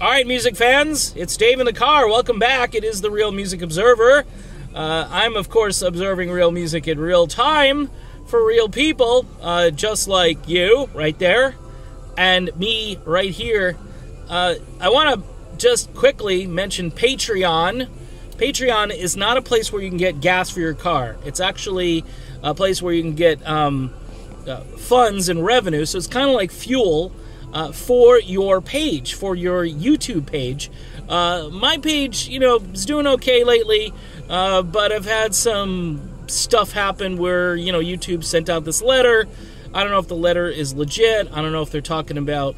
All right, music fans, it's Dave in the car. Welcome back. It is the Real Music Observer. I'm, of course, observing real music in real time for real people, just like you right there and me right here. I want to just quickly mention Patreon. Patreon is not a place where you can get gas for your car. It's actually a place where you can get funds and revenue, so it's kind of like fuel for your page, for your YouTube page. My page, is doing okay lately, but I've had some stuff happen where, YouTube sent out this letter. I don't know if the letter is legit. I don't know if they're talking about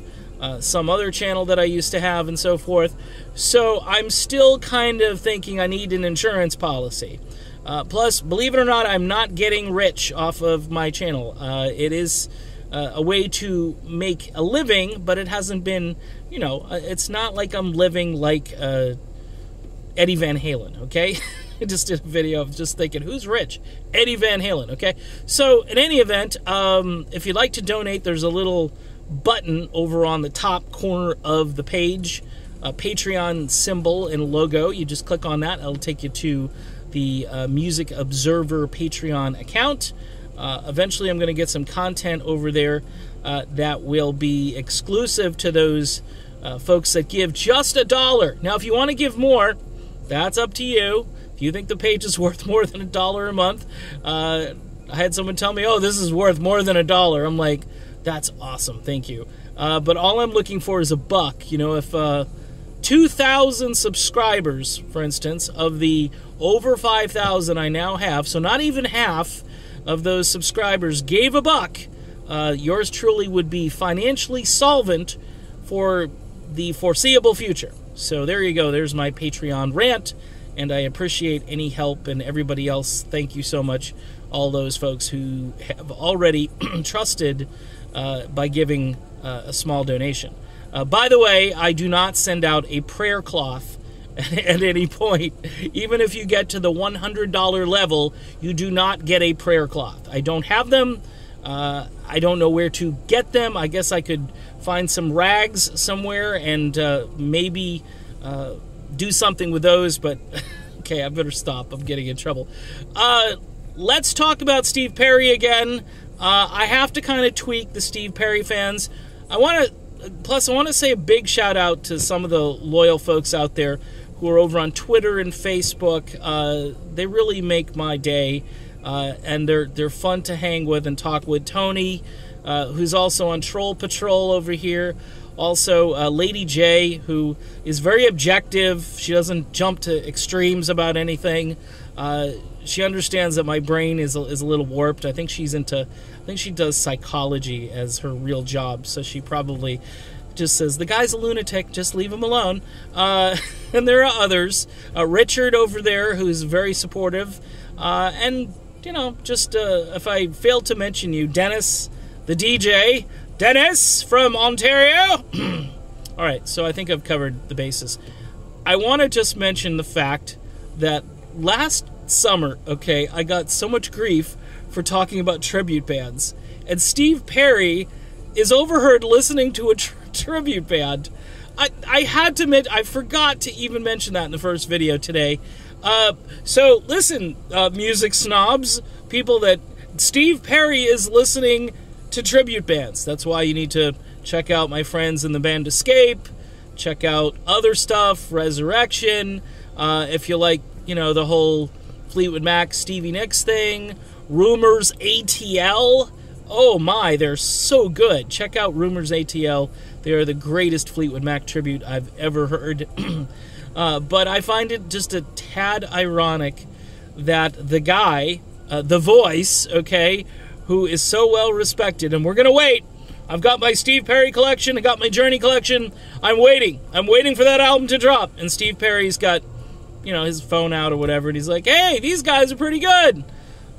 some other channel that I used to have and so forth. So I'm still kind of thinking I need an insurance policy. Plus, believe it or not, I'm not getting rich off of my channel. It is a way to make a living, but it hasn't been, it's not like I'm living like Eddie Van Halen, okay? I just did a video of just thinking, who's rich? Eddie Van Halen, okay? So, in any event, if you'd like to donate, there's a little button over on the top corner of the page, a Patreon symbol and logo. You just click on that. It'll take you to the Music Observer Patreon account. Eventually, I'm going to get some content over there that will be exclusive to those folks that give just $1. Now, if you want to give more, that's up to you. If you think the page is worth more than $1 a month, I had someone tell me, oh, this is worth more than $1. I'm like, that's awesome, thank you. But all I'm looking for is $1. If 2,000 subscribers, for instance, of the over 5,000 I now have, so not even half of those subscribers gave $1, yours truly would be financially solvent for the foreseeable future. So there you go. There's my Patreon rant, and I appreciate any help, and everybody else, thank you so much, all those folks who have already trusted by giving a small donation. By the way, I do not send out a prayer cloth at any point. Even if you get to the $100 level, you do not get a prayer cloth. I don't have them. I don't know where to get them. I guess I could find some rags somewhere and maybe do something with those, but okay, I better stop. I'm getting in trouble. Let's talk about Steve Perry again. I have to kind of tweak the Steve Perry fans. I want to say a big shout out to some of the loyal folks out there who are over on Twitter and Facebook. They really make my day, and they're fun to hang with and talk with. Tony, who's also on Troll Patrol over here. Also, Lady J, who is very objective. She doesn't jump to extremes about anything. She understands that my brain is a little warped. I think she does psychology as her real job, so she probably just says, the guy's a lunatic, just leave him alone. And there are others. Richard over there, who's very supportive. And, if I failed to mention you, Dennis, the DJ. Dennis from Ontario. All right, so I think I've covered the bases. I want to just mention the fact that last summer, okay, I got so much grief for talking about tribute bands. And Steve Perry is overheard listening to a tribute band. I had to admit, I forgot to even mention that in the first video today. So listen, music snobs, people that Steve Perry is listening to tribute bands. That's why you need to check out my friends in the band Escape, check out other stuff, Resurrection, if you like, the whole Fleetwood Mac, Stevie Nicks thing, Rumors ATL. Oh my, they're so good. Check out Rumors ATL. They are the greatest Fleetwood Mac tribute I've ever heard. But I find it just a tad ironic that the guy, the voice, okay, who is so well respected, and we're going to wait. I've got my Steve Perry collection, I got my Journey collection. I'm waiting for that album to drop. And Steve Perry's got, his phone out or whatever, and he's like, hey, these guys are pretty good.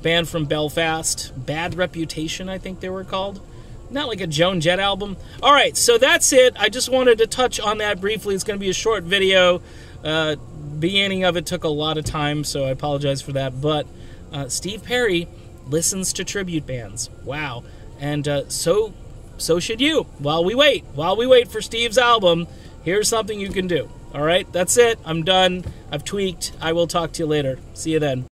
Band from Belfast, Bad Reputation, I think they were called. Not like a Joan Jett album. All right, so that's it. I just wanted to touch on that briefly. It's going to be a short video. Beginning of it took a lot of time, so I apologize for that. But Steve Perry listens to tribute bands. Wow. And so should you. While we wait for Steve's album, here's something you can do. All right, that's it. I'm done. I've tweaked. I will talk to you later. See you then.